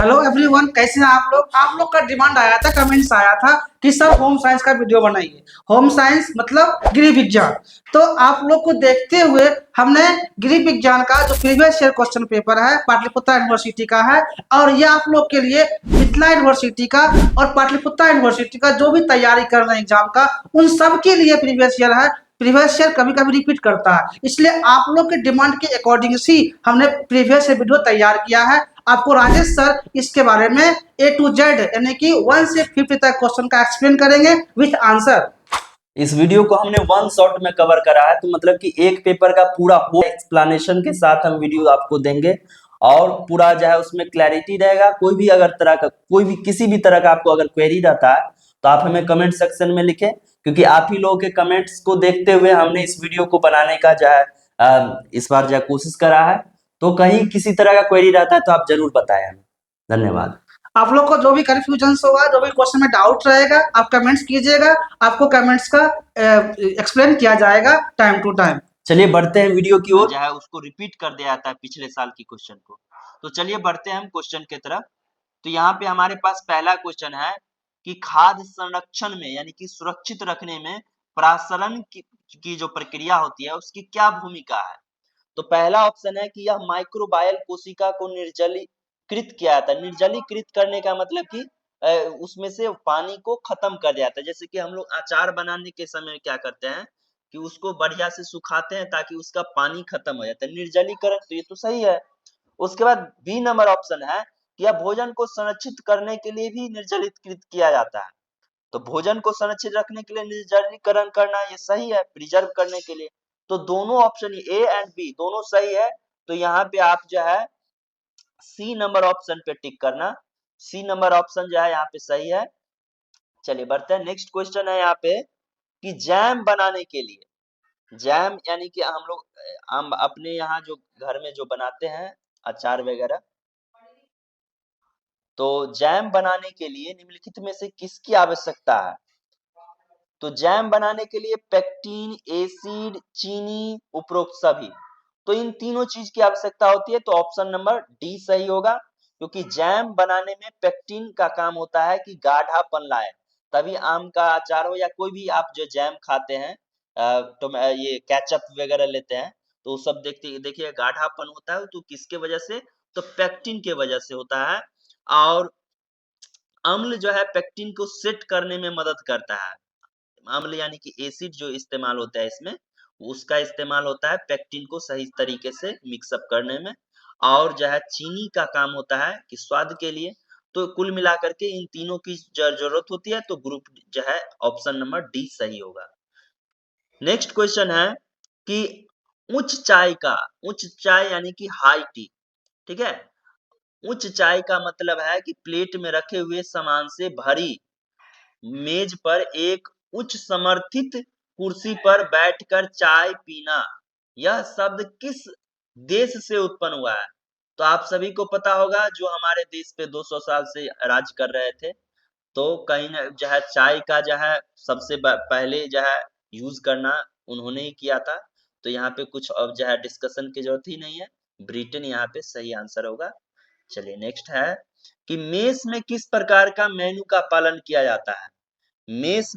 Hello everyone, कैसे हैं आप लोग का डिमांड आया था, कमेंट्स आया था कि सर होम साइंस का वीडियो बनाइए। होम साइंस मतलब गृह विज्ञान। तो आप लोग को देखते हुए हमने गृह विज्ञान का जो प्रीवियस ईयर क्वेश्चन पेपर है पाटलिपुत्र यूनिवर्सिटी का है, और ये आप लोग के लिए मिथिला यूनिवर्सिटी का और पाटलिपुत्र यूनिवर्सिटी का जो भी तैयारी कर रहे हैं एग्जाम का, उन सब के लिए प्रीवियस ईयर है। प्रीवियस ईयर कभी कभी रिपीट करता है, इसलिए आप लोग के डिमांड के अकॉर्डिंग ही हमने प्रीवियस वीडियो तैयार किया है। आपको राजेश सर इसके बारे में A to Z यानी कि 1 से 50 तक क्वेश्चन का एक्सप्लेन करेंगे विथ आंसर। इस वीडियो को हमने वन शॉट में कवर करा है, तो मतलब कि एक पेपर का पूरा हो एक्सप्लेनेशन के साथ हम वीडियो आपको देंगे और पूरा जो है उसमें क्लैरिटी रहेगा। कोई भी अगर तरह का कोई भी किसी भी तरह का आपको अगर क्वेरी रहता है तो आप हमें कमेंट सेक्शन में लिखें, क्योंकि आप ही लोगों के कमेंट्स को देखते हुए हमने इस वीडियो को बनाने का जो है इस बार जो है कोशिश करा है। तो कहीं किसी तरह का क्वेरी रहता है तो आप जरूर बताएं हमें। धन्यवाद। आप लोग को जो भी कंफ्यूजन होगा, जो भी क्वेश्चन में डाउट रहेगा, आप कमेंट्स कीजिएगा, आपको कमेंट्स का एक्सप्लेन किया जाएगा टाइम टू टाइम। चलिए बढ़ते हैं वीडियो की ओर। जो है उसको रिपीट कर दिया जाता है पिछले साल की क्वेश्चन को। तो चलिए बढ़ते हैं हम क्वेश्चन की तरफ। तो यहाँ पे हमारे पास पहला क्वेश्चन है कि खाद्य संरक्षण में यानी कि सुरक्षित रखने में प्रासरण की जो प्रक्रिया होती है उसकी क्या भूमिका है। तो पहला ऑप्शन है कि यह माइक्रोबायल कोशिका को निर्जलीकृत किया जाता है। निर्जलीकृत करने का मतलब कि उसमें से पानी को खत्म कर दिया जाता है। जैसे कि हम लोग अचार बनाने के समय क्या करते हैं कि उसको बढ़िया से सुखाते हैं ताकि उसका पानी खत्म हो जाता है, निर्जलीकरण। तो ये तो सही है। उसके बाद बी नंबर ऑप्शन है कि यह भोजन को संरक्षित करने के लिए भी निर्जलीकृत किया जाता है। तो भोजन को संरक्षित रखने के लिए निर्जलीकरण करना ये सही है, प्रिजर्व करने के लिए। तो दोनों ऑप्शन ए एंड बी दोनों सही है। तो यहाँ पे आप जो है सी नंबर ऑप्शन पे टिक करना। सी नंबर ऑप्शन जो है यहाँ पे सही है। चलिए बढ़ते हैं। नेक्स्ट क्वेश्चन है यहाँ पे कि जैम बनाने के लिए, जैम यानी कि हम लोग हम अपने यहाँ जो घर में जो बनाते हैं अचार वगैरह, तो जैम बनाने के लिए निम्नलिखित में से किसकी आवश्यकता है। तो जैम बनाने के लिए पेक्टिन, एसिड, चीनी, उपरोक्त सभी। तो इन तीनों चीज की आवश्यकता होती है। तो ऑप्शन नंबर डी सही होगा, क्योंकि जैम बनाने में पेक्टिन का काम होता है कि गाढ़ापन लाए। तभी आम का अचार हो या कोई भी आप जो जैम खाते हैं, तो ये केचप वगैरह लेते हैं, तो सब देखिए गाढ़ापन होता है तो किसके वजह से, तो पेक्टिन के वजह से होता है। और अम्ल जो है पेक्टिन को सेट करने में मदद करता है। अम्ल यानी कि एसिड जो इस्तेमाल होता है इसमें, उसका इस्तेमाल होता है पेक्टिन को सही तरीके से मिक्सअप करने में। और जो है चीनी का काम होता है कि स्वाद के लिए। तो कुल मिलाकर के इन तीनों की जरूरत होती है। तो ग्रुप जो है ऑप्शन नंबर डी सही होगा। नेक्स्ट क्वेश्चन है कि उच्च चाय यानी कि हाई टी, ठीक है। उच्च चाय का मतलब है कि प्लेट में रखे हुए सामान से भरी मेज पर एक उच्च समर्थित कुर्सी पर बैठकर चाय पीना। यह शब्द किस देश से उत्पन्न हुआ है। तो आप सभी को पता होगा जो हमारे देश पे 200 साल से राज कर रहे थे, तो कहीं ना जो है चाय का जो है सबसे पहले जो है यूज करना उन्होंने ही किया था। तो यहाँ पे कुछ अब जो है डिस्कशन की जरूरत ही नहीं है, ब्रिटेन यहाँ पे सही आंसर होगा। चलिए नेक्स्ट है कि मेस में किस प्रकार का मेनू का पालन किया जाता है। मेस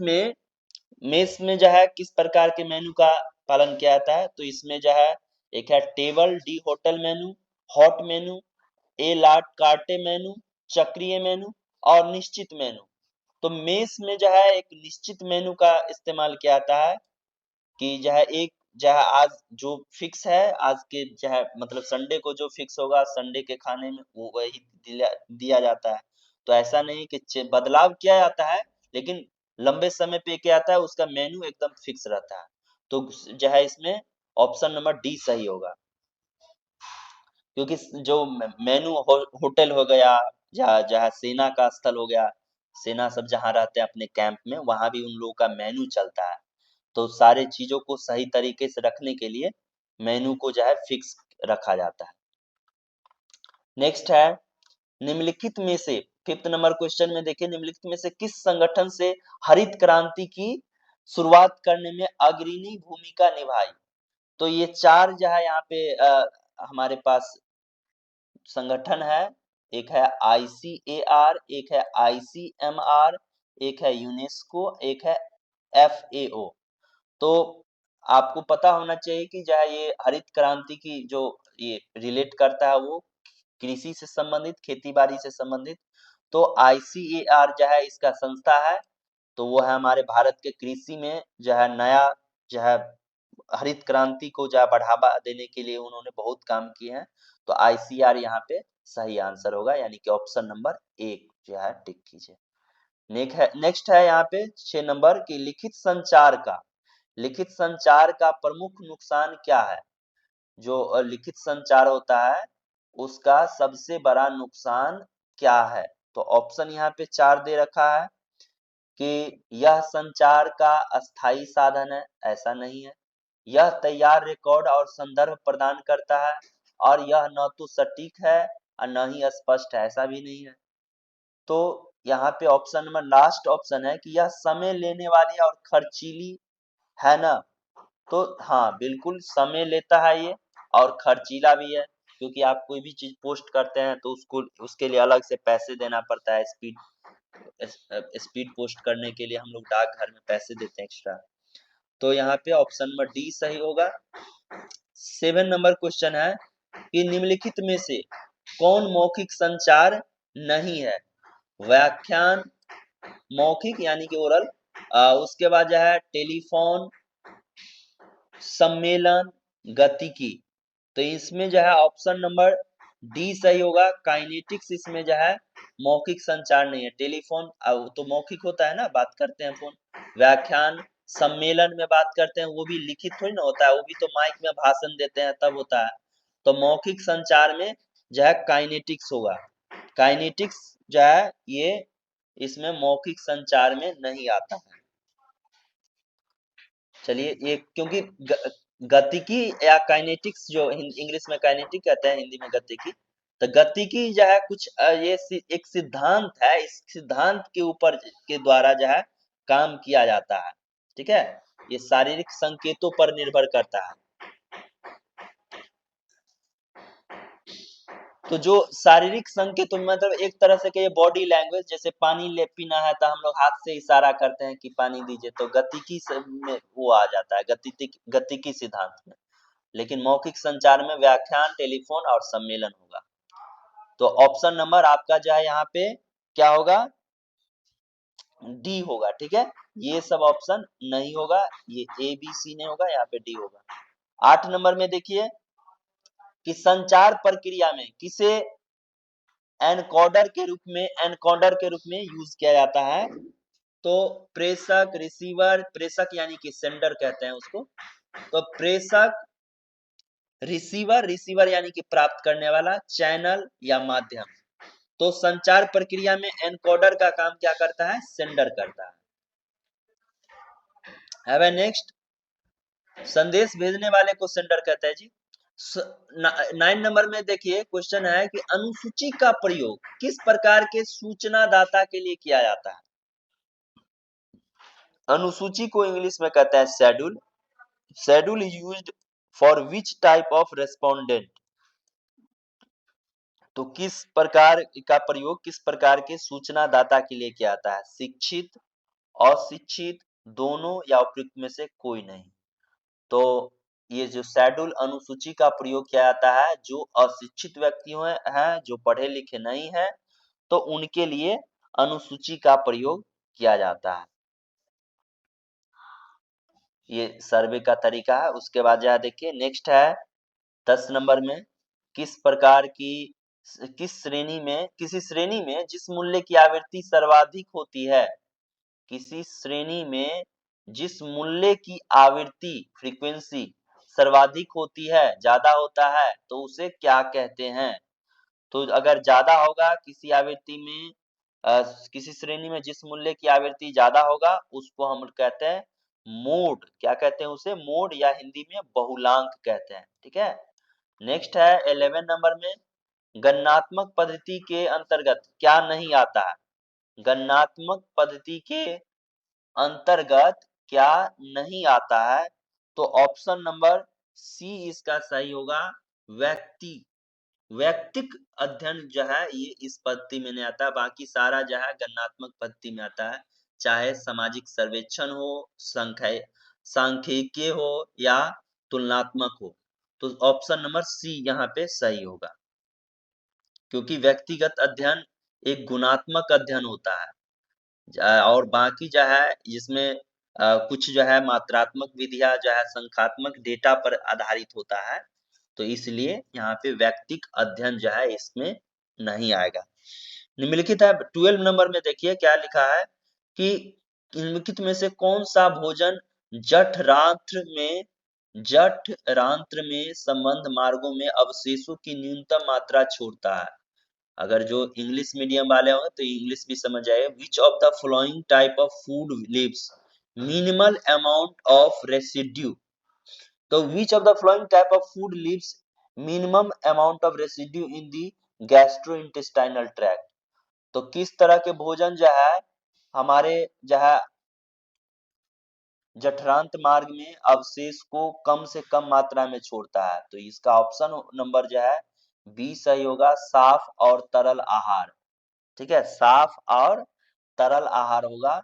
में जो है किस प्रकार के मेनू का पालन किया जाता है। तो इसमें जो है एक है table, d'hote menu, d'hote menu, a la carte menu, चक्रीय मेनू और निश्चित मेनू। तो मेस में जो है एक निश्चित मेनू का इस्तेमाल किया जाता है कि जो है एक जो है आज जो फिक्स है, आज के जो है मतलब संडे को जो फिक्स होगा संडे के खाने में वो वही दिया जाता है। तो ऐसा नहीं कि बदलाव किया जाता है, लेकिन लंबे समय पे क्या आता है उसका मेनू एकदम फिक्स रहता है। तो जो है इसमें ऑप्शन नंबर डी सही होगा, क्योंकि जो मेनू होटल हो गया या जहाँ सेना का स्थल हो गया, सेना सब जहाँ रहते हैं अपने कैंप में, वहां भी उन लोगों का मेनू चलता है। तो सारे चीजों को सही तरीके से रखने के लिए मेनू को जो है फिक्स रखा जाता है। नेक्स्ट है निम्नलिखित में से, फिफ्थ नंबर क्वेश्चन में देखिए, निम्नलिखित में से किस संगठन से हरित क्रांति की शुरुआत करने में अग्रणी भूमिका निभाई। तो ये चार जो है यहाँ पे हमारे पास संगठन है एक है ICAR, एक है ICMR, एक है यूनेस्को, एक है FAO। तो आपको पता होना चाहिए कि जो है ये हरित क्रांति की जो ये रिलेट करता है वो कृषि से संबंधित, खेती बाड़ी से संबंधित। तो ICAR जो है इसका संस्था है, तो वो है हमारे भारत के कृषि में जो है नया जो है हरित क्रांति को जो है बढ़ावा देने के लिए उन्होंने बहुत काम किए हैं। तो ICAR यहाँ पे सही आंसर होगा, यानी कि ऑप्शन नंबर 1 जो है टिक कीजिए। नेक्स्ट है यहाँ पे 6 नंबर की लिखित संचार का प्रमुख नुकसान क्या है। जो लिखित संचार होता है उसका सबसे बड़ा नुकसान क्या है। तो ऑप्शन यहाँ पे 4 दे रखा है कि यह संचार का अस्थायी साधन है, ऐसा नहीं है। यह तैयार रिकॉर्ड और संदर्भ प्रदान करता है, और यह न तो सटीक है और न ही स्पष्ट है, ऐसा भी नहीं है। तो यहाँ पे ऑप्शन नंबर लास्ट ऑप्शन है कि यह समय लेने वाली और खर्चीली है ना। तो हाँ, बिल्कुल समय लेता है ये और खर्चीला भी है, क्योंकि आप कोई भी चीज पोस्ट करते हैं तो उसको उसके लिए अलग से पैसे देना पड़ता है। स्पीड पोस्ट करने के लिए हम लोग डाकघर में पैसे देते हैं एक्स्ट्रा। तो यहाँ पे ऑप्शन नंबर डी सही होगा। 7 नंबर क्वेश्चन है कि निम्नलिखित में से कौन मौखिक संचार नहीं है। व्याख्यान, मौखिक यानी कि ओरल, उसके बाद जो है टेलीफोन, सम्मेलन, गतिकी। तो इसमें जो है ऑप्शन नंबर डी सही होगा। काइनेटिक्स इसमें जो है मौखिक संचार नहीं है। टेलीफोन तो मौखिक होता है ना, बात करते हैं फोन। व्याख्यान, सम्मेलन में बात करते हैं, वो भी लिखित थोड़ी ना होता है, वो भी तो माइक में भाषण देते हैं तब होता है। तो मौखिक संचार में जो है काइनेटिक्स होगा। काइनेटिक्स जो है ये इसमें मौखिक संचार में नहीं आता है। चलिए ये क्योंकि गतिकी या काइनेटिक्स जो इंग्लिश में काइनेटिक कहते हैं, हिंदी में गतिकी। तो गतिकी जो है कुछ ये एक सिद्धांत है, इस सिद्धांत के ऊपर के द्वारा जो है काम किया जाता है। ठीक है, ये शारीरिक संकेतों पर निर्भर करता है। तो जो शारीरिक संकेत मतलब एक तरह से कहिए बॉडी लैंग्वेज, जैसे पानी ले पीना है तो हम लोग हाथ से इशारा करते हैं कि पानी दीजिए, तो गतिकी में वो आ जाता है, गतिकी सिद्धांत में। लेकिन मौखिक संचार में व्याख्यान, टेलीफोन और सम्मेलन होगा। तो ऑप्शन नंबर आपका जो है यहाँ पे क्या होगा, डी होगा। ठीक है, ये सब ऑप्शन नहीं होगा, ये ए बी सी नहीं होगा, यहाँ पे डी होगा। 8 नंबर में देखिए कि संचार प्रक्रिया में किसे एनकोडर के रूप में यूज किया जाता है। तो प्रेषक, रिसीवर, प्रेषक यानी कि सेंडर कहते हैं उसको। तो प्रेषक, रिसीवर यानी कि प्राप्त करने वाला, चैनल या माध्यम। तो संचार प्रक्रिया में एनकोडर का काम क्या करता है, सेंडर करता है। नेक्स्ट, संदेश भेजने वाले को सेंडर कहता है जी। 9 नंबर में देखिए क्वेश्चन है कि अनुसूची का प्रयोग किस प्रकार के सूचना दाता के लिए किया जाता है। अनुसूची को इंग्लिश में कहता है schedule. Schedule is used for which type of respondent. तो किस प्रकार का प्रयोग किस प्रकार के सूचना दाता के लिए किया जाता है, शिक्षित, अशिक्षित, दोनों या उपयुक्त में से कोई नहीं। तो ये जो शेड्यूल अनुसूची का प्रयोग किया जाता है जो अशिक्षित व्यक्ति हैं, जो पढ़े लिखे नहीं हैं, तो उनके लिए अनुसूची का प्रयोग किया जाता है। ये सर्वे का तरीका है। उसके बाद जरा देखिए नेक्स्ट है 10 नंबर में, किस प्रकार की किसी श्रेणी में जिस मूल्य की आवृत्ति सर्वाधिक होती है, किसी श्रेणी में जिस मूल्य की आवृत्ति फ्रीक्वेंसी सर्वाधिक होती है, ज्यादा होता है, तो उसे क्या कहते हैं। तो अगर ज्यादा होगा किसी आवृत्ति में, किसी श्रेणी में जिस मूल्य की आवृत्ति ज्यादा होगा उसको हम कहते हैं मोड। क्या कहते हैं उसे, मोड, या हिंदी में बहुलांक कहते हैं। ठीक है, नेक्स्ट है 11 नंबर में, गणनात्मक पद्धति के अंतर्गत क्या नहीं आता है। गणनात्मक पद्धति के अंतर्गत क्या नहीं आता है। तो ऑप्शन नंबर सी इसका सही होगा, व्यक्ति। व्यक्तिक अध्ययन जो है ये इस पद्धति में नहीं आता है, बाकी सारा जो है गणनात्मक पद्धति में आता है, चाहे सामाजिक सर्वेक्षण हो, सांख्यिकीय हो या तुलनात्मक हो। तो ऑप्शन नंबर सी यहाँ पे सही होगा, क्योंकि व्यक्तिगत अध्ययन एक गुणात्मक अध्ययन होता है और बाकी जो है इसमें कुछ जो है मात्रात्मक विधियां जो है संख्यात्मक डेटा पर आधारित होता है, तो इसलिए यहाँ पे व्यक्तिक अध्ययन जो है इसमें नहीं आएगा। निम्नलिखित है 12 नंबर में देखिए क्या लिखा है कि निम्नलिखित में से कौन सा भोजन जठरांत्र में संबंध मार्गों में अवशेषों की न्यूनतम मात्रा छोड़ता है। अगर जो इंग्लिश मीडियम वाले होंगे तो इंग्लिश भी समझ आए। Which of the following type of food leaves minimal amount of residue. तो which of the following type of food leaves minimum amount of residue in the gastrointestinal tract. तो किस तरह के भोजन जो है हमारे जो है जठरांत मार्ग में अवशेष को कम से कम मात्रा में छोड़ता है। तो इसका ऑप्शन नंबर जो है बी सही होगा, साफ और तरल आहार। ठीक है, साफ और तरल आहार होगा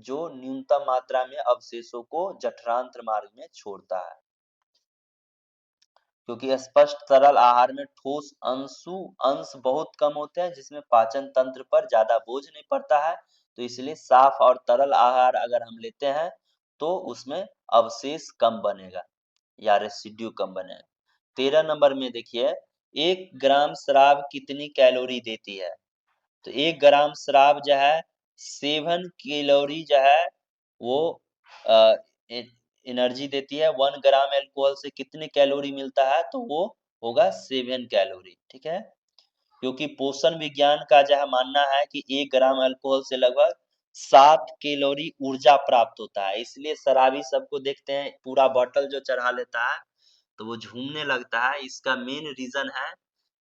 जो न्यूनतम मात्रा में अवशेषों को जठरांत्र मार्ग में छोड़ता है, क्योंकि स्पष्ट तरल आहार में ठोस अंश बहुत कम होते हैं जिसमें पाचन तंत्र पर ज्यादा बोझ नहीं पड़ता है। तो इसलिए साफ और तरल आहार अगर हम लेते हैं तो उसमें अवशेष कम बनेगा या रेसिड्यू कम बनेगा। 13 नंबर में देखिए 1 ग्राम शराब कितनी कैलोरी देती है। तो 1 ग्राम शराब जो है 7 कैलोरी जो है वो एनर्जी देती है। 1 ग्राम अल्कोहल से कितने कैलोरी मिलता है, तो वो होगा 7 कैलोरी। ठीक है, क्योंकि पोषण विज्ञान का जो है मानना है कि 1 ग्राम अल्कोहल से लगभग 7 कैलोरी ऊर्जा प्राप्त होता है। इसलिए शराबी सबको देखते हैं पूरा बोतल जो चढ़ा लेता है तो वो झूमने लगता है। इसका मेन रीजन है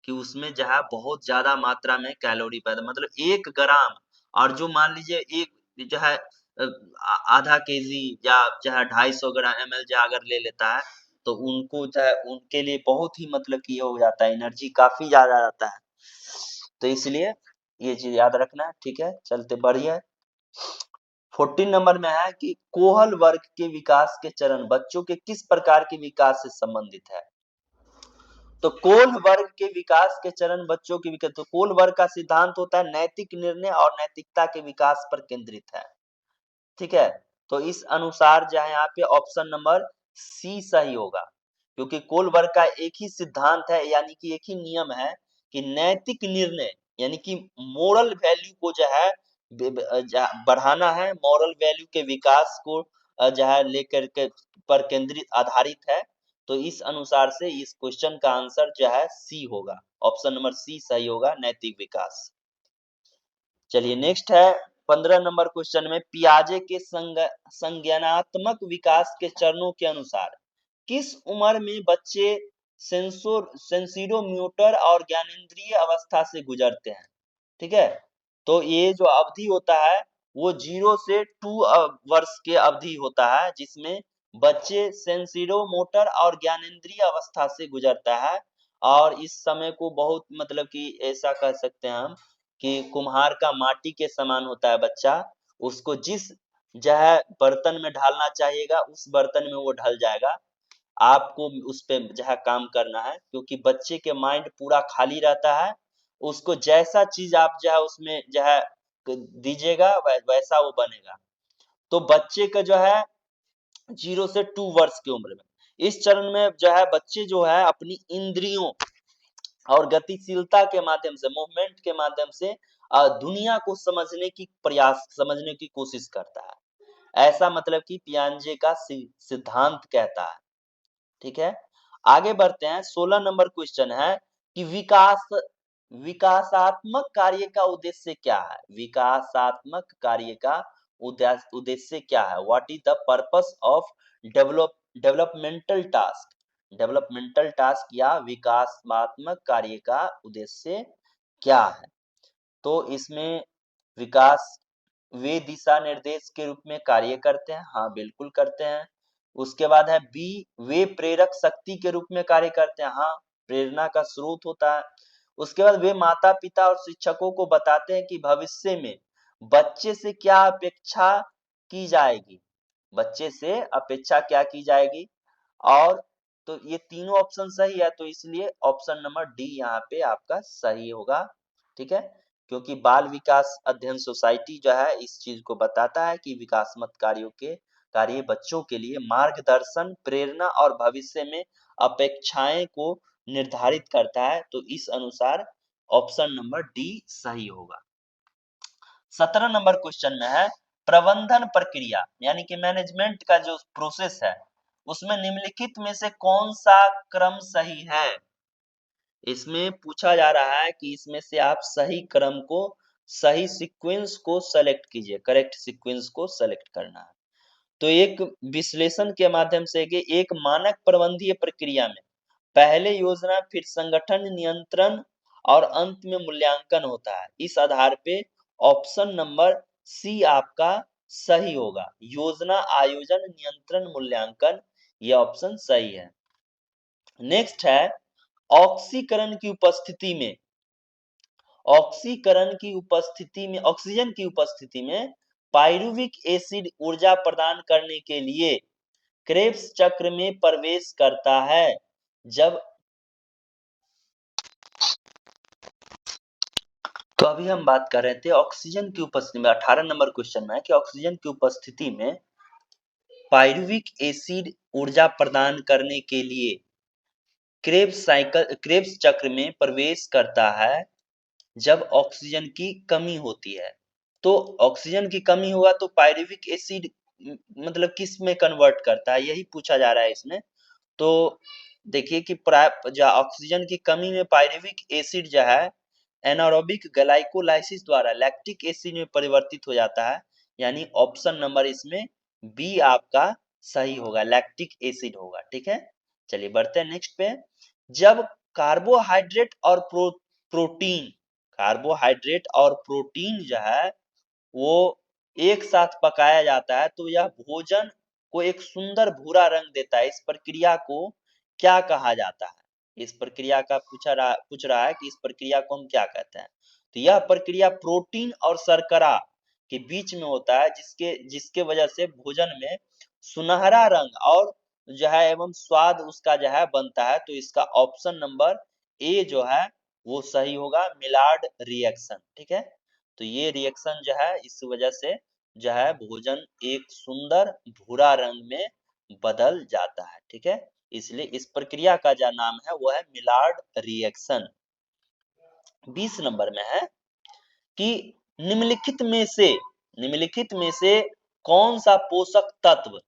कि उसमें जो है बहुत ज्यादा मात्रा में कैलोरी पैदा, मतलब 1 ग्राम, और जो मान लीजिए एक जो है आधा केजी या जो है 250 ग्राम ml जो अगर ले लेता है तो उनको जो है उनके लिए बहुत ही मतलब कि ये हो जाता है, एनर्जी काफी ज्यादा आता है। तो इसलिए ये चीज याद रखना है। ठीक है, चलते बढ़िया। 14 नंबर में है कि कोहल वर्ग के विकास के चरण बच्चों के किस प्रकार के विकास से संबंधित है। तो कोल वर्ग के विकास के चरण बच्चों के विकास, तो कोल वर्ग का सिद्धांत होता है नैतिक निर्णय और नैतिकता के विकास पर केंद्रित है। ठीक है, तो इस अनुसार जो है यहाँ पे ऑप्शन नंबर सी सही होगा, क्योंकि कोल वर्ग का एक ही सिद्धांत है, यानी कि एक ही नियम है कि नैतिक निर्णय यानी कि मोरल वैल्यू को जो है बढ़ाना है, मॉरल वैल्यू के विकास को जो है लेकर के पर केंद्रित आधारित है। तो इस अनुसार से इस क्वेश्चन का आंसर जो है सी होगा, ऑप्शन नंबर सी सही होगा, नैतिक विकास। चलिए नेक्स्ट है 15 नंबर क्वेश्चन में पियाजे के संज्ञानात्मक विकास के चरणों के अनुसार किस उम्र में बच्चे सेंसोरोमोटर और ज्ञानेंद्रिय अवस्था से गुजरते हैं। ठीक है, तो ये जो अवधि होता है वो 0 से 2 वर्ष के अवधि होता है, जिसमें बच्चे सेंसोरोमोटर और ज्ञानेंद्रिय अवस्था से गुजरता है। और इस समय को बहुत मतलब कि ऐसा कह सकते हैं हम कि कुम्हार का माटी के समान होता है बच्चा। उसको जिस जो है बर्तन में ढालना चाहिएगा उस बर्तन में वो ढल जाएगा। आपको उस पे जो है काम करना है, क्योंकि बच्चे के माइंड पूरा खाली रहता है। उसको जैसा चीज आप जो है उसमें जो है दीजिएगा वैसा वो बनेगा। तो बच्चे का जो है 0 से 2 वर्ष की उम्र में इस चरण में जो है बच्चे जो है अपनी इंद्रियों और गतिशीलता के माध्यम से, मूवमेंट के माध्यम से दुनिया को समझने की कोशिश करता है। ऐसा मतलब कि पियाजे का सिद्धांत कहता है। ठीक है, आगे बढ़ते हैं। 16 नंबर क्वेश्चन है कि विकासात्मक कार्य का उद्देश्य क्या है। विकासात्मक कार्य का उद्देश्य क्या है, what is the purpose of developmental task. Developmental task या विकासात्मक कार्य का उद्देश्य क्या है। तो इसमें विकास वे दिशा निर्देश के रूप में कार्य करते हैं, हाँ बिल्कुल करते हैं। उसके बाद है बी, वे प्रेरक शक्ति के रूप में कार्य करते हैं, हाँ प्रेरणा का स्रोत होता है। उसके बाद वे माता पिता और शिक्षकों को बताते हैं कि भविष्य में बच्चे से क्या अपेक्षा की जाएगी, बच्चे से अपेक्षा क्या की जाएगी। और तो ये तीनों ऑप्शन सही है, तो इसलिए ऑप्शन नंबर डी यहाँ पे आपका सही होगा। ठीक है, क्योंकि बाल विकास अध्ययन सोसाइटी जो है इस चीज को बताता है कि विकासात्मक कार्य बच्चों के लिए मार्गदर्शन, प्रेरणा और भविष्य में अपेक्षाएं को निर्धारित करता है। तो इस अनुसार ऑप्शन नंबर डी सही होगा। 17 नंबर क्वेश्चन में है प्रबंधन प्रक्रिया यानी कि मैनेजमेंट का जो प्रोसेस है उसमें निम्नलिखित में से कौन सा क्रम सही है। इसमें पूछा जा रहा है कि इसमें से आप सही क्रम को, सही सीक्वेंस को सेलेक्ट कीजिए, करेक्ट सीक्वेंस को सेलेक्ट करना है। तो एक विश्लेषण के माध्यम से कि एक मानक प्रबंधीय प्रक्रिया में पहले योजना, फिर संगठन नियंत्रण और अंत में मूल्यांकन होता है। इस आधार पे ऑप्शन नंबर सी आपका सही होगा, योजना, आयोजन, नियंत्रण, मूल्यांकन, ये ऑप्शन सही है। नेक्स्ट है ऑक्सीकरण की उपस्थिति में, ऑक्सीजन की उपस्थिति में पाइरुविक एसिड ऊर्जा प्रदान करने के लिए क्रेब्स चक्र में प्रवेश करता है। जब तो अभी हम बात कर रहे थे ऑक्सीजन की उपस्थिति में, 18 नंबर क्वेश्चन में है कि ऑक्सीजन की उपस्थिति में पाइरुविक एसिड ऊर्जा प्रदान करने के लिए क्रेब्स चक्र में प्रवेश करता है जब ऑक्सीजन की कमी होती है। तो ऑक्सीजन की कमी होगा तो पाइरुविक एसिड मतलब किस में कन्वर्ट करता है, यही पूछा जा रहा है इसमें। तो देखिए कि जो ऑक्सीजन की कमी में पाइरुविक एसिड जो है एनारोबिक ग्लाइकोलाइसिस द्वारा लैक्टिक एसिड में परिवर्तित हो जाता है, यानी ऑप्शन नंबर इसमें बी आपका सही होगा, लैक्टिक एसिड होगा। ठीक है, चलिए बढ़ते हैं नेक्स्ट पे। जब कार्बोहाइड्रेट और कार्बोहाइड्रेट और प्रोटीन जो है वो एक साथ पकाया जाता है तो यह भोजन को एक सुंदर भूरा रंग देता है। इस प्रक्रिया को क्या कहा जाता है, इस प्रक्रिया का पूछ रहा है कि इस प्रक्रिया को हम क्या कहते हैं। तो यह प्रक्रिया प्रोटीन और शर्करा के बीच में होता है जिसके जिसके वजह से भोजन में सुनहरा रंग और जो है एवं स्वाद उसका जो है बनता है। तो इसका ऑप्शन नंबर ए जो है वो सही होगा, मिलार्ड रिएक्शन। ठीक है, तो ये रिएक्शन जो है इस वजह से जो है भोजन एक सुंदर भूरा रंग में बदल जाता है। ठीक है, इसलिए इस प्रक्रिया का जो नाम है वो है मिलार्ड रिएक्शन। 20 नंबर में है कि निम्नलिखित में से कौन सा पोषक तत्व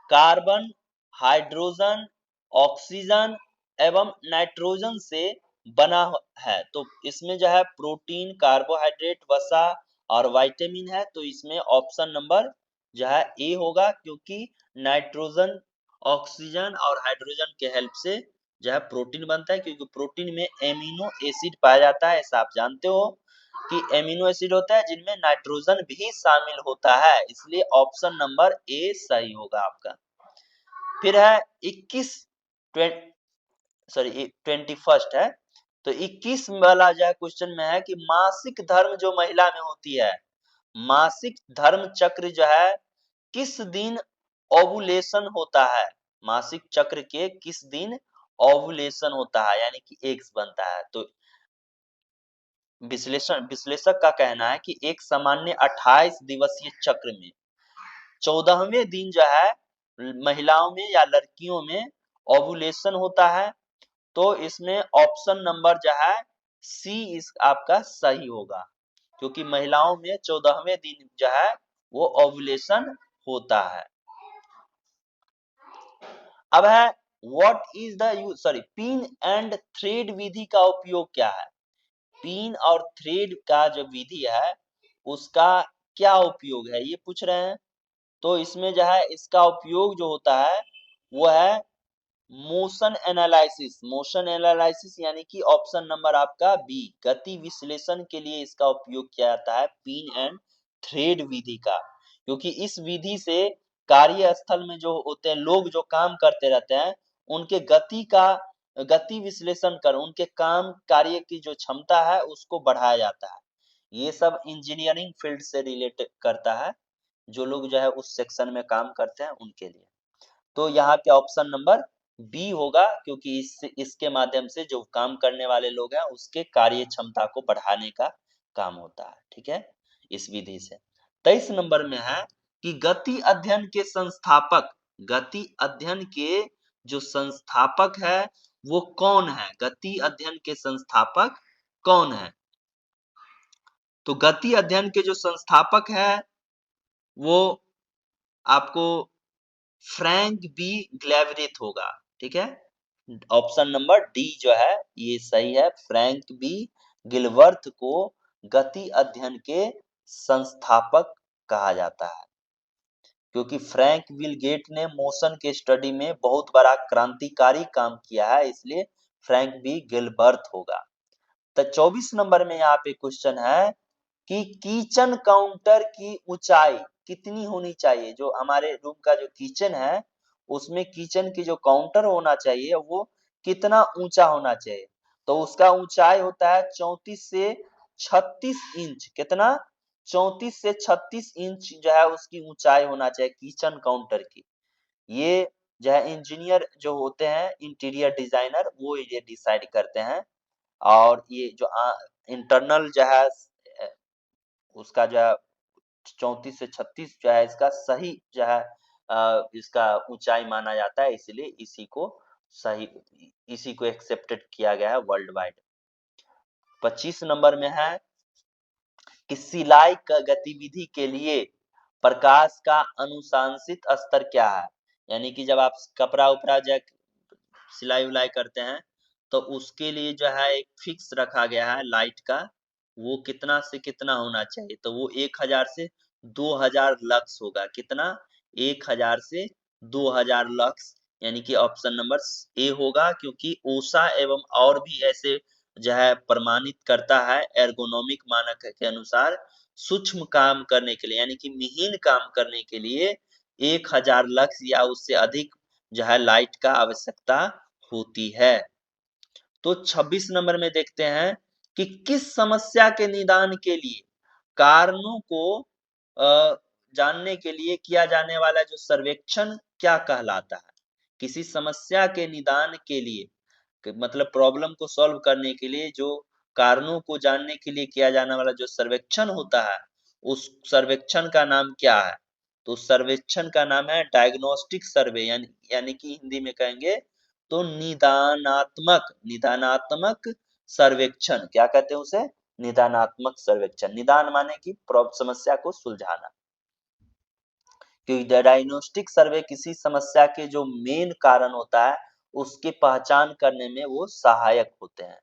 कार्बन, हाइड्रोजन, ऑक्सीजन एवं नाइट्रोजन से बना है। तो इसमें जो है प्रोटीन, कार्बोहाइड्रेट, वसा और विटामिन है। तो इसमें ऑप्शन नंबर जो है ए होगा, क्योंकि नाइट्रोजन, ऑक्सीजन और हाइड्रोजन के हेल्प से जो है प्रोटीन बनता है, क्योंकि प्रोटीन में एमिनो एसिड पाया जाता है। ऐसा आप जानते हो कि एमिनो एसिड होता है जिनमें नाइट्रोजन भी शामिल होता है, इसलिए ऑप्शन नंबर ए सही होगा आपका। फिर है 21 है, तो 21 वाला जो है क्वेश्चन में है कि मासिक धर्म जो महिला में होती है, मासिक धर्म चक्र जो है किस दिन ओवुलेशन होता है, मासिक चक्र के किस दिन ओवुलेशन होता है यानी कि एग्स बनता है। तो विश्लेषक का कहना है कि एक सामान्य 28 दिवसीय चक्र में 14वें दिन जो है महिलाओं में या लड़कियों में ओवुलेशन होता है। तो इसमें ऑप्शन नंबर जो है सी इस आपका सही होगा, क्योंकि महिलाओं में 14वें दिन जो है वो ओवुलेशन होता है। अब है पिन एंड थ्रेड विधि का उपयोग क्या है। पिन और थ्रेड का जो विधि है उसका क्या उपयोग है ये पूछ रहे हैं। तो इसमें जो है इसका उपयोग जो होता है वो है मोशन एनालिसिस यानी कि ऑप्शन नंबर आपका बी, गति विश्लेषण के लिए इसका उपयोग किया जाता है पिन एंड थ्रेड विधि का। क्योंकि इस विधि से कार्यस्थल में जो होते हैं लोग जो काम करते रहते हैं उनके गति का गति विश्लेषण कर उनके काम कार्य की जो क्षमता है उसको बढ़ाया जाता है। ये सब इंजीनियरिंग फील्ड से रिलेट करता है, जो लोग जो है उस सेक्शन में काम करते हैं उनके लिए। तो यहाँ पे ऑप्शन नंबर बी होगा, क्योंकि इसके माध्यम से जो काम करने वाले लोग हैं उसके कार्य क्षमता को बढ़ाने का काम होता है। ठीक है, इस विधि से। 23 नंबर में है कि गति अध्ययन के संस्थापक, गति अध्ययन के जो संस्थापक है वो कौन है? गति अध्ययन के संस्थापक कौन है? तो गति अध्ययन के जो संस्थापक है वो आपको फ्रैंक बी ग्लेवरिथ होगा। ठीक है, ऑप्शन नंबर डी जो है ये सही है। फ्रैंक बी गिलवर्थ को गति अध्ययन के संस्थापक कहा जाता है, क्योंकि फ्रैंक विल गेट ने मोशन के स्टडी में बहुत बड़ा क्रांतिकारी काम किया है, इसलिए फ्रैंक बी गिलबर्थ होगा। तो 24 नंबर में यहाँ पे क्वेश्चन है कि किचन काउंटर की ऊंचाई कितनी होनी चाहिए? जो हमारे रूम का जो किचन है उसमें किचन की जो काउंटर होना चाहिए वो कितना ऊंचा होना चाहिए? तो उसका ऊंचाई होता है 34 से 36 इंच। कितना? 34 से 36 इंच जो है उसकी ऊंचाई होना चाहिए किचन काउंटर की। ये जो है इंजीनियर जो होते हैं, इंटीरियर डिजाइनर, वो ये डिसाइड करते हैं। और ये जो इंटरनल जो है उसका जो है 34 से 36 जो है इसका सही जो है इसका ऊंचाई माना जाता है, इसलिए सही इसी को एक्सेप्टेड किया गया है वर्ल्ड वाइड। 25 नंबर में है कि सिलाई का गतिविधि के लिए प्रकाश का अनुशंसित स्तर क्या है? यानी कि जब आप कपड़ा उपड़ा जो सिलाई उलाई करते हैं तो उसके लिए जो है एक फिक्स रखा गया है लाइट का, वो कितना से कितना होना चाहिए? तो वो 1000 से 2000 लक्स होगा। कितना? 1000 से 2000 लक्स, यानी कि ऑप्शन नंबर ए होगा, क्योंकि ओसा एवं और भी ऐसे जो है प्रमाणित करता है एर्गोनॉमिक मानक के अनुसार सूक्ष्म काम करने के लिए, यानी कि महीन काम करने के लिए 1000 लक्स या उससे अधिक जो है लाइट का आवश्यकता होती है। तो 26 नंबर में देखते हैं कि किस समस्या के निदान के लिए कारणों को जानने के लिए किया जाने वाला जो सर्वेक्षण क्या कहलाता है? किसी समस्या के निदान के लिए मतलब प्रॉब्लम को सॉल्व करने के लिए जो कारणों को जानने के लिए किया जाने वाला जो सर्वेक्षण होता है उस सर्वेक्षण का नाम क्या है? तो सर्वेक्षण का नाम है डायग्नोस्टिक सर्वे, यानी कि हिंदी में कहेंगे तो निदानात्मक निदानात्मक सर्वेक्षण। क्या कहते हैं उसे? निदानात्मक सर्वेक्षण। निदान माने कि समस्या को सुलझाना। क्योंकि डायग्नोस्टिक सर्वे किसी समस्या के जो मेन कारण होता है उसकी पहचान करने में वो सहायक होते हैं।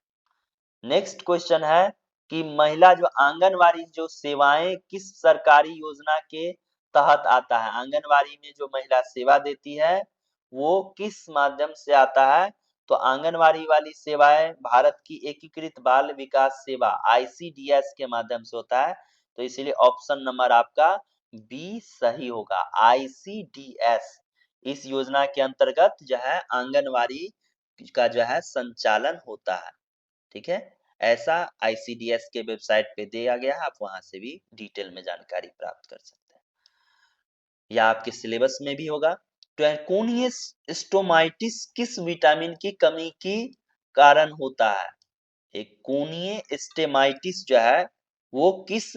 नेक्स्ट क्वेश्चन है कि महिला जो आंगनवाड़ी जो सेवाएं किस सरकारी योजना के तहत आता है? आंगनवाड़ी में जो महिला सेवा देती है वो किस माध्यम से आता है? तो आंगनवाड़ी वाली सेवाएं भारत की एकीकृत बाल विकास सेवा आईसीडीएस के माध्यम से होता है, तो इसलिए ऑप्शन नंबर आपका बी सही होगा। आईसीडीएस इस योजना के अंतर्गत जो है आंगनवाड़ी का जो है संचालन होता है। ठीक है, ऐसा आईसीडीएस के वेबसाइट पे दिया गया है, आप वहां से भी डिटेल में जानकारी प्राप्त कर सकते हैं, या आपके सिलेबस में भी होगा। तो कोनिय स्टोमाइटिस किस विटामिन की कमी की कारण होता है? एक कोनिय स्टेमाइटिस जो है वो किस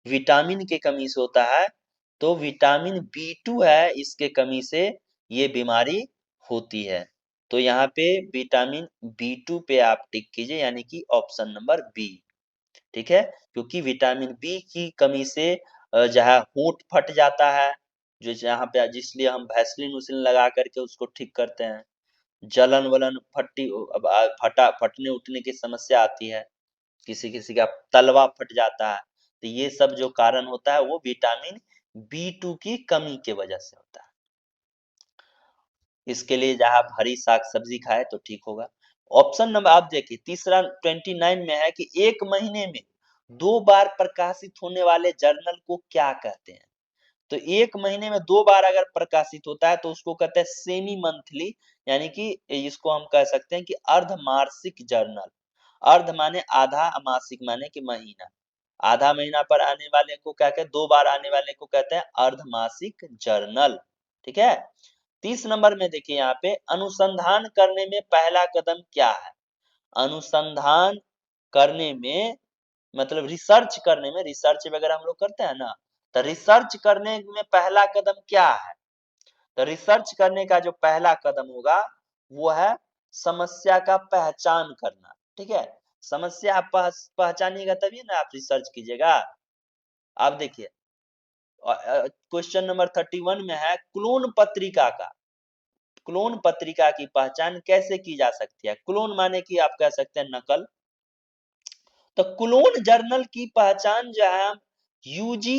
विटामिन के कमी से होता है? तो विटामिन बी2 है, इसके कमी से ये बीमारी होती है। तो यहाँ पे विटामिन बी2 पे आप टिक कीजिए, यानी कि ऑप्शन नंबर बी। ठीक है, क्योंकि विटामिन बी की कमी से जो है होंठ फट जाता है, जो जहाँ पे जिसलिए हम वैसलीन उसलिन लगा करके उसको ठीक करते हैं। जलन वलन फटने उठने की समस्या आती है, किसी किसी का तलवा फट जाता है, तो ये सब जो कारण होता है वो विटामिन बी2 की कमी के वजह से होता है। इसके लिए जहाँ आप हरी साग सब्जी खाए तो ठीक होगा। ऑप्शन नंबर आप देखिए तीसरा 29 में है कि एक महीने में 2 बार प्रकाशित होने वाले जर्नल को क्या कहते हैं? तो एक महीने में 2 बार अगर प्रकाशित होता है तो उसको कहते हैं सेमी मंथली, यानी कि इसको हम कह सकते हैं कि अर्धमासिक जर्नल। अर्ध माने आधा, मासिक माने कि महीना। आधा महीना पर आने वाले को क्या कहते हैं, 2 बार आने वाले को कहते हैं अर्धमासिक जर्नल। ठीक है। 30 नंबर में देखिए यहाँ पे, अनुसंधान करने में पहला कदम क्या है? अनुसंधान करने में मतलब रिसर्च करने में, रिसर्च वगैरह हम लोग करते हैं ना, तो रिसर्च करने में पहला कदम क्या है? तो रिसर्च करने का जो पहला कदम होगा वो है समस्या का पहचान करना। ठीक है। समस्या आप पहचानिएगा तभी ना आप रिसर्च कीजिएगा। आप देखिए क्वेश्चन नंबर 31 में है, क्लोन पत्रिका की पहचान कैसे की जा सकती है? क्लोन माने कि आप कह सकते हैं नकल। तो क्लोन जर्नल की पहचान जो है हम यूजी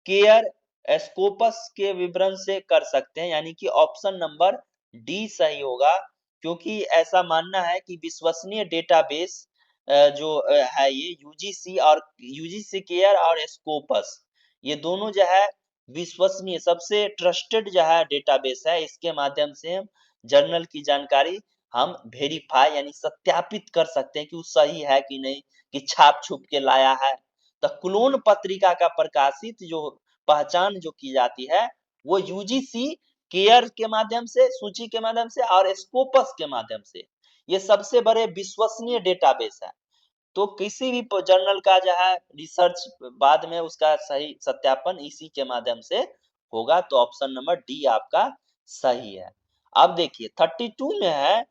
केयर स्कोपस के विवरण से कर सकते हैं, यानी कि ऑप्शन नंबर डी सही होगा, क्योंकि ऐसा मानना है कि विश्वसनीय डेटाबेस जो है ये यूजीसी केयर और स्कोपस, ये दोनों जो है विश्वसनीय सबसे ट्रस्टेड जो है डेटाबेस है। इसके माध्यम से हम जर्नल की जानकारी हम वेरीफाई यानी सत्यापित कर सकते हैं कि वो सही है कि नहीं, कि छाप छुप के लाया है। तो क्लोन पत्रिका का प्रकाशित जो पहचान जो की जाती है वो यूजीसी केयर के माध्यम से, सूची के माध्यम से और स्कोपस के माध्यम से। ये सबसे बड़े विश्वसनीय डेटाबेस है। तो किसी भी जर्नल का जो है रिसर्च बाद में उसका सही सत्यापन इसी के माध्यम से होगा। तो ऑप्शन नंबर डी आपका सही है। अब देखिए 32 में है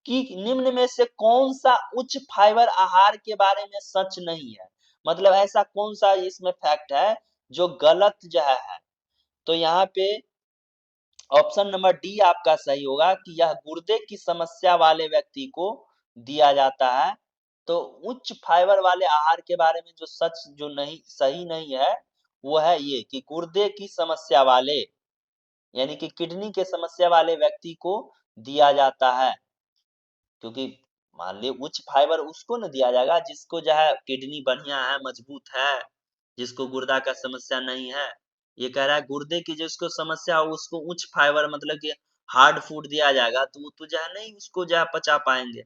कि निम्न में से कौन सा उच्च फाइबर आहार के बारे में सच नहीं है? मतलब ऐसा कौन सा इसमें फैक्ट है जो गलत जो है? तो यहाँ पे ऑप्शन नंबर डी आपका सही होगा कि यह गुर्दे की समस्या वाले व्यक्ति को दिया जाता है। तो उच्च फाइबर वाले आहार के बारे में जो सच जो नहीं सही नहीं है वो है ये कि गुर्दे की समस्या वाले यानी कि किडनी के समस्या वाले व्यक्ति को दिया जाता है। क्योंकि मान ली उच्च फाइबर उसको न दिया जाएगा जिसको जो है किडनी बढ़िया है, मजबूत है, जिसको गुर्दा का समस्या नहीं है। ये कह रहा है गुर्दे की जिसको समस्या हो उसको उच्च फाइबर मतलब कि हार्ड फूड दिया जाएगा तो वो तो जो है नहीं उसको जो है पचा पाएंगे।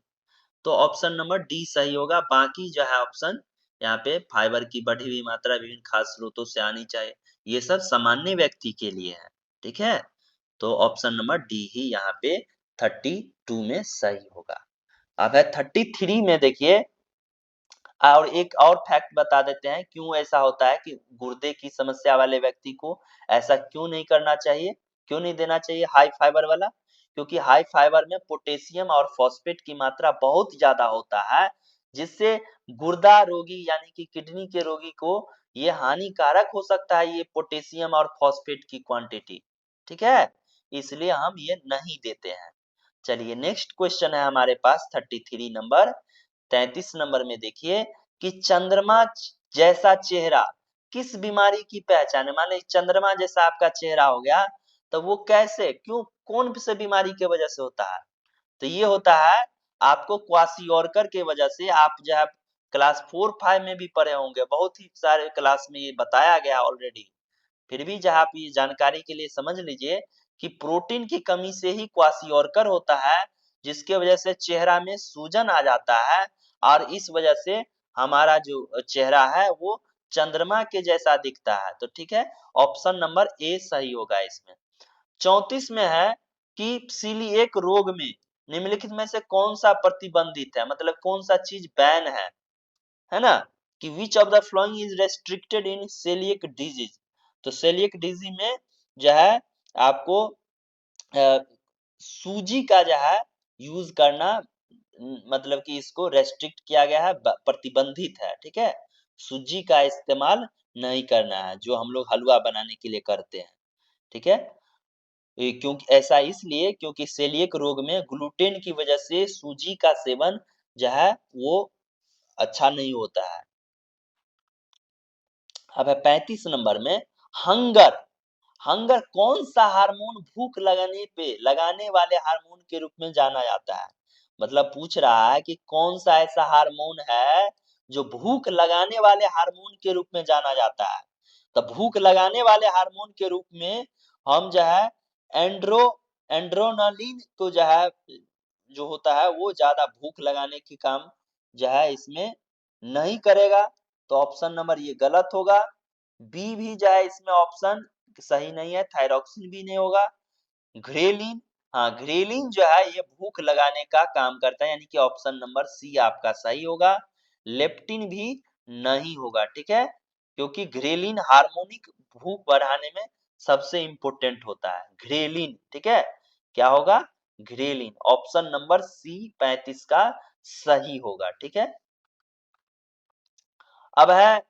तो ऑप्शन नंबर डी सही होगा। बाकी जो है ऑप्शन यहाँ पे फाइबर की बढ़ी हुई मात्रा विभिन्न खाद्य स्रोतों से आनी चाहिए, ये सब सामान्य व्यक्ति के लिए है। ठीक है। तो ऑप्शन नंबर डी ही यहाँ पे 32 में सही होगा। अब है 33 में देखिए, और एक और फैक्ट बता देते हैं क्यों ऐसा होता है कि गुर्दे की समस्या वाले व्यक्ति को ऐसा क्यों नहीं करना चाहिए, क्यों नहीं देना चाहिए हाई फाइबर वाला? क्योंकि हाई फाइबर में पोटेशियम और फॉस्फेट की मात्रा बहुत ज्यादा होता है, जिससे गुर्दा रोगी यानी कि किडनी के रोगी को ये हानिकारक हो सकता है, ये पोटेशियम और फॉस्फेट की क्वांटिटी। ठीक है। इसलिए हम ये नहीं देते हैं। चलिए नेक्स्ट क्वेश्चन है हमारे पास 33 नंबर। 33 नंबर में देखिए कि चंद्रमा जैसा चेहरा किस बीमारी की पहचान है? माने चंद्रमा जैसा आपका चेहरा हो गया तो वो कैसे, क्यों, कौन से बीमारी के वजह से होता है? तो ये होता है आपको क्वासियोरकर के वजह से। आप जो है क्लास 4-5 में भी पढ़े होंगे, बहुत ही सारे क्लास में ये बताया गया ऑलरेडी। फिर भी जहाँ आप ये जानकारी के लिए समझ लीजिए कि प्रोटीन की कमी से ही क्वासियोरकर होता है, जिसके वजह से चेहरा में सूजन आ जाता है और इस वजह से हमारा जो चेहरा है वो चंद्रमा के जैसा दिखता है। तो ठीक है, ऑप्शन नंबर ए सही होगा इसमें। 34 में है कि सीलिएक रोग में निम्नलिखित में से कौन सा प्रतिबंधित है, मतलब कौन सा चीज बैन है ना? कि which of the following is restricted in celiac disease. तो सेलियक डिजीज में जो है आपको सूजी का जो है यूज करना मतलब कि इसको रेस्ट्रिक्ट किया गया है, प्रतिबंधित है। ठीक है। सूजी का इस्तेमाल नहीं करना है जो हम लोग हलवा बनाने के लिए करते हैं। ठीक है। क्योंकि ऐसा इसलिए क्योंकि सेलियक रोग में ग्लूटेन की वजह से सूजी का सेवन जो है वो अच्छा नहीं होता है। अब है 35 नंबर में हंगर। हंगर कौन सा हार्मोन भूख लगाने वाले हार्मोन के रूप में जाना जाता है? मतलब पूछ रहा है कि कौन सा ऐसा हार्मोन है जो भूख लगाने वाले हार्मोन के रूप में जाना जाता है? तो भूख लगाने वाले हार्मोन के रूप में हम जो है एंड्रोनलिन तो जो है जो होता है वो ज्यादा भूख लगाने की काम जो है इसमें नहीं करेगा, तो ऑप्शन नंबर ये गलत होगा। बी भी जो है इसमें ऑप्शन सही नहीं है, थायरॉक्सिन भी नहीं होगा। घ्रेलिन, हाँ घ्रेलिन जो है ये भूख लगाने का काम करता है, यानी कि ऑप्शन नंबर सी आपका सही होगा। लेप्टिन भी नहीं होगा, ठीक है, क्योंकि घ्रेलिन हार्मोनिक भूख बढ़ाने में सबसे इंपॉर्टेंट होता है घ्रेलिन, ठीक है, क्या होगा घ्रेलिन, ऑप्शन नंबर सी 35 का सही होगा, ठीक है। अब है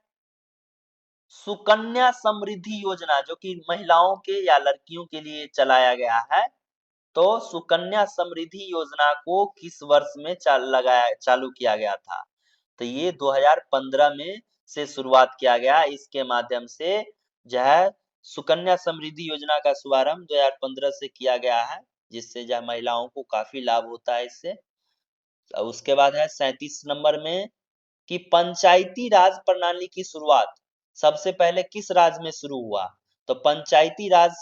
सुकन्या समृद्धि योजना, जो कि महिलाओं के या लड़कियों के लिए चलाया गया है। तो सुकन्या समृद्धि योजना को किस वर्ष में चालू किया गया था? तो ये 2015 में से शुरुआत किया गया। इसके माध्यम से जो है सुकन्या समृद्धि योजना का शुभारंभ 2015 से किया गया है, जिससे जो है महिलाओं को काफी लाभ होता है इससे। उसके बाद है 37 नंबर में कि पंचायती राज प्रणाली की शुरुआत सबसे पहले किस राज्य में शुरू हुआ? तो पंचायती राज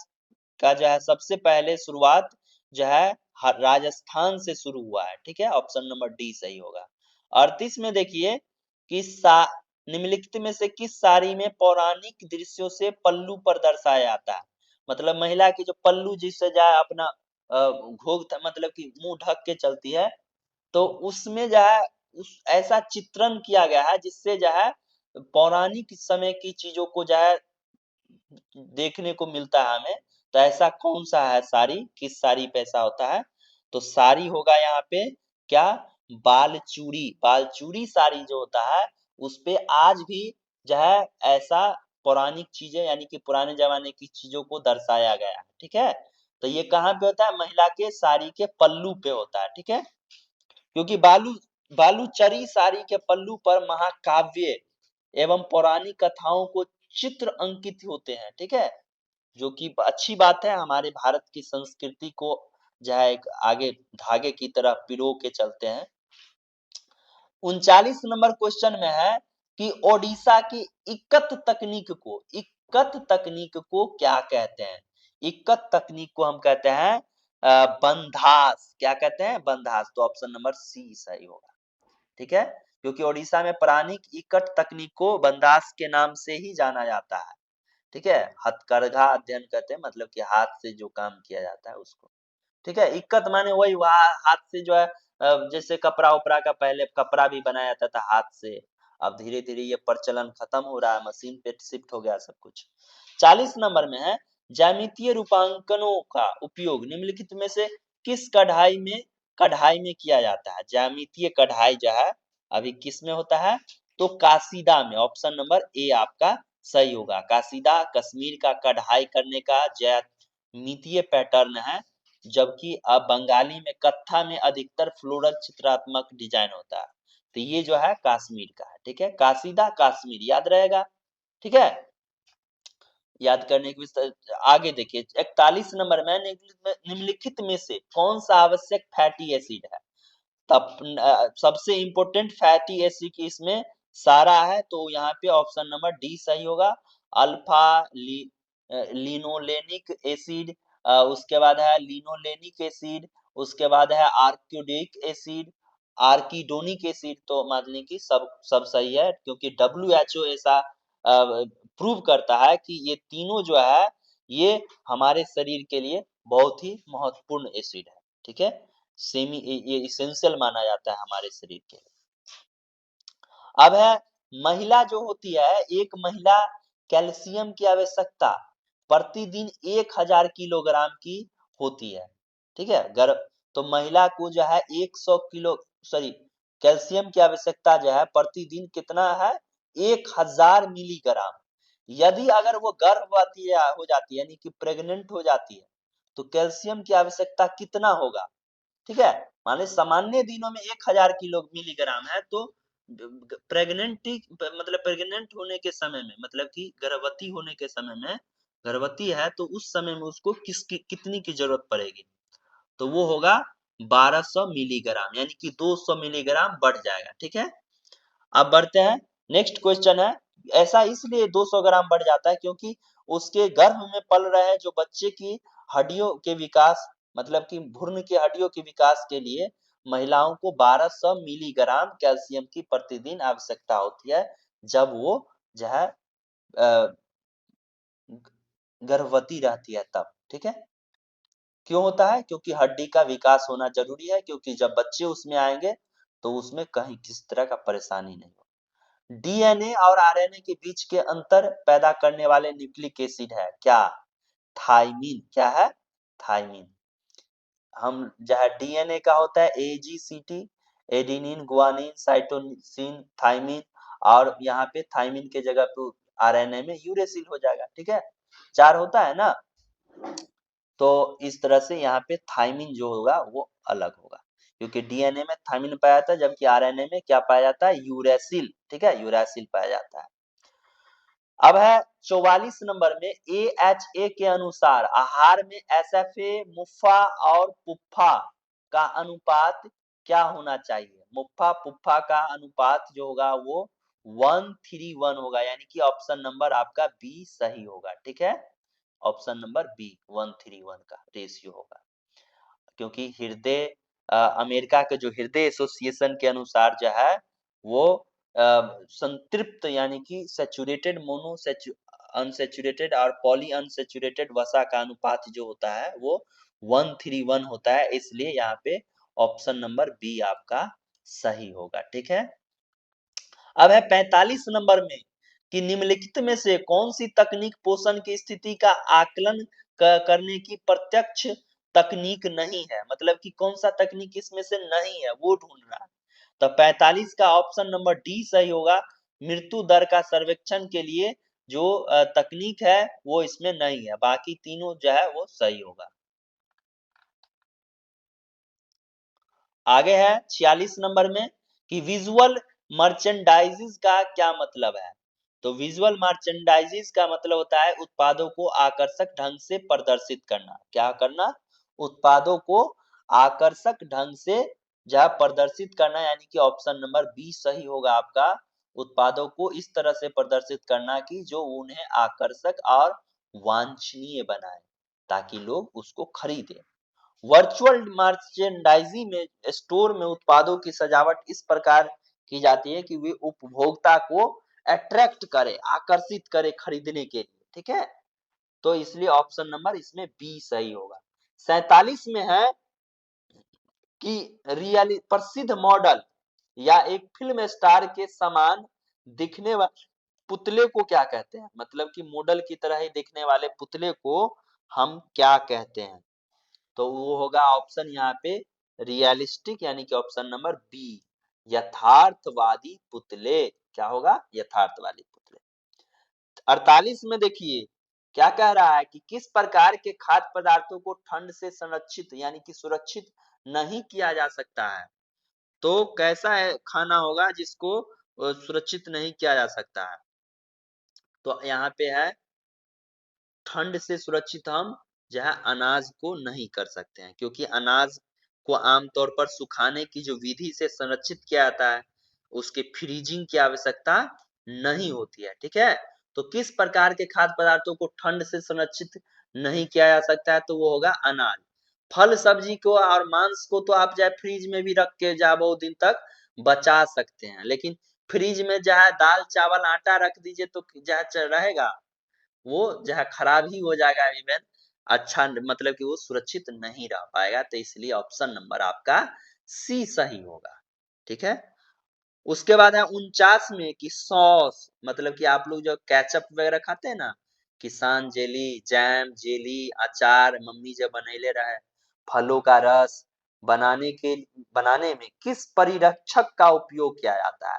का जो है सबसे पहले शुरुआत जो है राजस्थान से शुरू हुआ है, ठीक है, ऑप्शन नंबर डी सही होगा। 38 में देखिए कि निम्नलिखित में से किस साड़ी में पौराणिक दृश्यों से पल्लू पर दर्शाया जाता है? मतलब महिला की जो पल्लू जिससे जो है अपना घोग मतलब कि मुंह ढक के चलती है, तो उसमें जो है उस ऐसा चित्रण किया गया है जिससे जो है पौराणिक समय की चीजों को जो है देखने को मिलता है हमें। तो ऐसा कौन सा है साड़ी, किस साड़ी पे ऐसा होता है? तो साड़ी होगा यहाँ पे क्या, बालचूड़ी साड़ी जो होता है उस पे आज भी जो है ऐसा पौराणिक चीजें यानी कि पुराने जमाने की चीजों को दर्शाया गया है, ठीक है। तो ये कहाँ पे होता है? महिला के साड़ी के पल्लू पे होता है, ठीक है, क्योंकि बालूचरी साड़ी के पल्लू पर महाकाव्य एवं पौराणिक कथाओं को चित्र अंकित होते हैं, ठीक है, जो कि अच्छी बात है, हमारे भारत की संस्कृति को जो है एक आगे धागे की तरह पिरो के चलते हैं। 39 नंबर क्वेश्चन में है कि ओडिशा की इक्कत तकनीक को क्या कहते हैं? इक्कत तकनीक को हम कहते हैं बंधास, क्या कहते हैं? बंधास, तो ऑप्शन नंबर सी सही होगा, ठीक है, क्योंकि ओडिशा में पौराणिक इक्कत तकनीक को बंधास के नाम से ही जाना जाता है, ठीक है, हथकरघा अध्ययन कहते हैं, मतलब कि हाथ से जो काम किया जाता है उसको, ठीक है। इक्कत माने वही वहाँ हाथ से जो है जैसे कपड़ा उपड़ा का पहले कपड़ा भी बनाया जाता था हाथ से, अब धीरे धीरे ये प्रचलन खत्म हो रहा है, मशीन पे शिफ्ट हो गया सब कुछ। 40 नंबर में है ज्यामितीय रूपांकनों का उपयोग निम्नलिखित में से किस कढ़ाई में किया जाता है? ज्यामितीय कढ़ाई जो है अभी किस में होता है? तो कासीदा में, ऑप्शन नंबर ए आपका सही होगा। कासीदा कश्मीर का कढ़ाई करने का ज्यामितीय पैटर्न है, जबकि अब बंगाली में कत्था में अधिकतर फ्लोरल चित्रात्मक डिजाइन होता है। तो ये जो है कश्मीर का है, ठीक है, कासीदा कश्मीर याद रहेगा, ठीक है। याद करने की आगे देखिए 41 नंबर में निम्नलिखित में से कौन सा आवश्यक फैटी एसिड है? तब सबसे इंपॉर्टेंट फैटी एसिड इसमें सारा है, तो यहाँ पे ऑप्शन नंबर डी सही होगा। अल्फा लिनोलेनिक एसिड, उसके बाद है लिनोलेनिक एसिड, उसके बाद है आर्किडोनिक एसिड, आर्किडोनिक एसिड, तो मान ली कि सब सही है, क्योंकि WHO ऐसा प्रूव करता है कि ये तीनों जो है ये हमारे शरीर के लिए बहुत ही महत्वपूर्ण एसिड है, ठीक है, ये इसेंशियल माना जाता है हमारे शरीर के लिए। अब है महिला जो होती है, एक महिला कैल्शियम की आवश्यकता प्रतिदिन 1000 किलोग्राम की होती है, ठीक है, तो महिला को जो है 100 किलो सॉरी कैल्शियम की आवश्यकता जो है प्रतिदिन कितना है? 1000 मिलीग्राम। यदि अगर वो गर्भवती हो जाती है यानी कि प्रेग्नेंट हो जाती है, तो कैल्शियम की आवश्यकता कितना होगा? ठीक है, माने सामान्य दिनों में 1000 किलो मिलीग्राम है, तो प्रेग्नेंट होने के समय में, मतलब कि गर्भवती होने के समय में, गर्भवती है तो उस समय में उसको कितनी की जरूरत पड़ेगी? तो वो होगा 1200 मिलीग्राम, यानी कि 200 मिलीग्राम बढ़ जाएगा, ठीक है। अब बढ़ते हैं, नेक्स्ट क्वेश्चन है, ऐसा इसलिए 200 ग्राम बढ़ जाता है क्योंकि उसके गर्भ में पल रहे जो बच्चे की हड्डियों के विकास मतलब कि भ्रूण की हड्डियों के विकास के लिए महिलाओं को 1200 मिलीग्राम कैल्शियम की प्रतिदिन आवश्यकता होती है जब वो जो है गर्भवती रहती है तब। ठीक है, क्यों होता है? क्योंकि हड्डी का विकास होना जरूरी है, क्योंकि जब बच्चे उसमें आएंगे तो उसमें कहीं किसी तरह का परेशानी नहीं हो। डीएनए और आरएनए के बीच के अंतर पैदा करने वाले न्यूक्लिक एसिड है क्या? थाइमिन। क्या है? थाइमिन। हम जो है डीएनए का होता है एजीसीटी, एडेनिन, गुआनिन, साइटोसिन, थाइमिन, और यहाँ पे थाइमिन के जगह पे आरएनए में यूरेसिल हो जाएगा। ठीक है, 4 होता है ना, तो इस तरह से यहाँ पे थाइमिन जो होगा वो अलग होगा, क्योंकि डीएनए में थाइमिन पाया जाता है जबकि आरएनए में क्या पाया जाता है? यूरेसिल। ठीक है, यूरेसिल पाया जाता है। अब है 44 नंबर में, एएचए के अनुसार आहार में एसएफए, मुफ्फा और पुफ्फा का अनुपात क्या होना चाहिए? मुफ्फा पुफ्फा का अनुपात जो होगा वो 1:1 होगा, यानी कि ऑप्शन नंबर आपका बी सही होगा। ठीक है, ऑप्शन नंबर बी 1:1 का रेशियो होगा, क्योंकि अमेरिका के जो हृदय एसोसिएशन के अनुसार जो है वो संतृप्त यानी कि सैचुरेटेड, अनसैचुरेटेड और पॉली अनसैचुरेटेड वसा का अनुपात जो होता है वो 1:1 होता है, इसलिए यहाँ पे ऑप्शन नंबर बी आपका सही होगा। ठीक है, अब है 45 नंबर में कि निम्नलिखित में से कौन सी तकनीक पोषण की स्थिति का आकलन करने की प्रत्यक्ष तकनीक नहीं है? मतलब कि कौन सा तकनीक इसमें से नहीं है वो ढूंढ रहा है। तो 45 का ऑप्शन नंबर डी सही होगा। मृत्यु दर का सर्वेक्षण के लिए जो तकनीक है वो इसमें नहीं है, बाकी तीनों जो है वो सही होगा। आगे है 46 नंबर में कि विजुअल मर्चेंडाइजेस का क्या मतलब है? तो विजुअल मर्चेंडाइजेस का मतलब होता है उत्पादों को आकर्षक ढंग से प्रदर्शित करना। क्या करना? उत्पादों को आकर्षक ढंग से जहाँ प्रदर्शित करना, यानी कि ऑप्शन नंबर बी सही होगा आपका। उत्पादों को इस तरह से प्रदर्शित करना कि जो उन्हें आकर्षक और वांछनीय बनाए ताकि लोग उसको खरीदें। वर्चुअल मर्चेंडाइजिंग में स्टोर में उत्पादों की सजावट इस प्रकार की जाती है कि वे उपभोक्ता को अट्रैक्ट करे, आकर्षित करे खरीदने के लिए। ठीक है, तो इसलिए ऑप्शन नंबर इसमें बी सही होगा। 47 में है कि रियली प्रसिद्ध मॉडल या एक फिल्म स्टार के समान दिखने वाले पुतले को क्या कहते हैं? मतलब कि मॉडल की तरह ही दिखने वाले पुतले को हम क्या कहते हैं? तो वो होगा ऑप्शन यहाँ पे रियलिस्टिक, यानी कि ऑप्शन नंबर बी यथार्थवादी पुतले। क्या होगा? यथार्थवादी पुतले। 48 में देखिए क्या कह रहा है कि किस प्रकार के खाद्य पदार्थों को ठंड से संरक्षित यानी कि सुरक्षित नहीं किया जा सकता है? तो कैसा है खाना होगा जिसको सुरक्षित नहीं किया जा सकता है? तो यहाँ पे है ठंड से सुरक्षित हम जो है अनाज को नहीं कर सकते हैं, क्योंकि अनाज को आमतौर पर सुखाने की जो विधि से संरक्षित किया जाता है उसके फ्रीजिंग की आवश्यकता नहीं होती है। ठीक है, तो किस प्रकार के खाद्य पदार्थों को ठंड से संरक्षित नहीं किया जा सकता है? तो वो होगा अनाज। फल सब्जी को और मांस को तो आप चाहे फ्रीज में भी रख के जा बहुत दिन तक बचा सकते हैं, लेकिन फ्रीज में जो है दाल चावल आटा रख दीजिए तो जो है रहेगा, वो जो है खराब ही हो जाएगा, इवन अच्छा मतलब कि वो सुरक्षित नहीं रह पाएगा। तो इसलिए ऑप्शन नंबर आपका सी सही होगा। ठीक है, उसके बाद है 49 में कि सॉस, मतलब कि आप लोग जो केचप वगैरह खाते हैं ना, किसान जेली, जैम, जेली, अचार मम्मी जब बनैले रहे, फलों का रस बनाने में किस परिरक्षक का उपयोग किया जाता है?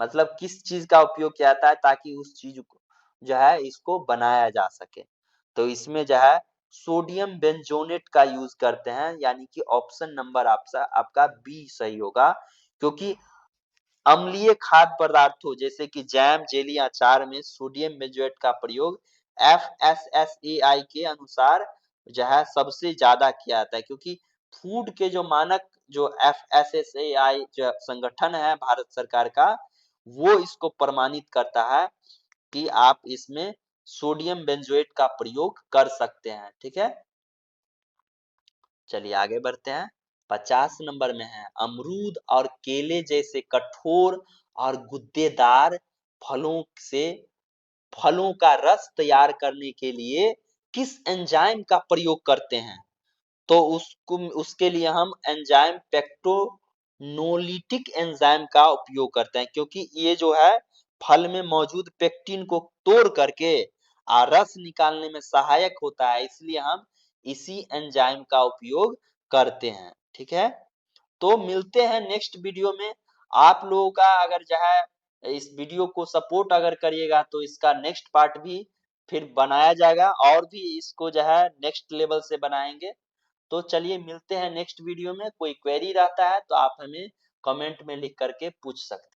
मतलब किस चीज का उपयोग किया जाता है ताकि उस चीज को जो है इसको बनाया जा सके? तो इसमें जो है सोडियम बेंजोनेट का यूज करते हैं, यानी कि ऑप्शन नंबर आपका बी सही होगा, क्योंकि अम्लीय खाद्य पदार्थों जैसे कि जैम, जेली, अचार में सोडियम बेंजोएट का प्रयोग एफएसएसएआई के अनुसार जो है सबसे ज्यादा किया जाता है, क्योंकि फूड के जो मानक जो एफएसएसएआई जो संगठन है भारत सरकार का, वो इसको प्रमाणित करता है कि आप इसमें सोडियम बेंजोएट का प्रयोग कर सकते हैं। ठीक है, चलिए आगे बढ़ते हैं। 50 नंबर में है, अमरूद और केले जैसे कठोर और गुद्देदार फलों से फलों का रस तैयार करने के लिए किस एंजाइम का प्रयोग करते हैं? तो उसके लिए हम एंजाइम पेक्टोनोलिटिक एंजाइम का उपयोग करते हैं, क्योंकि ये जो है फल में मौजूद पेक्टिन को तोड़ करके रस निकालने में सहायक होता है, इसलिए हम इसी एंजाइम का उपयोग करते हैं। ठीक है, तो मिलते हैं नेक्स्ट वीडियो में। आप लोगों का अगर जो है इस वीडियो को सपोर्ट अगर करिएगा तो इसका नेक्स्ट पार्ट भी फिर बनाया जाएगा, और भी इसको जो है नेक्स्ट लेवल से बनाएंगे। तो चलिए मिलते हैं नेक्स्ट वीडियो में। कोई क्वेरी रहता है तो आप हमें कमेंट में लिख करके पूछ सकते हैं।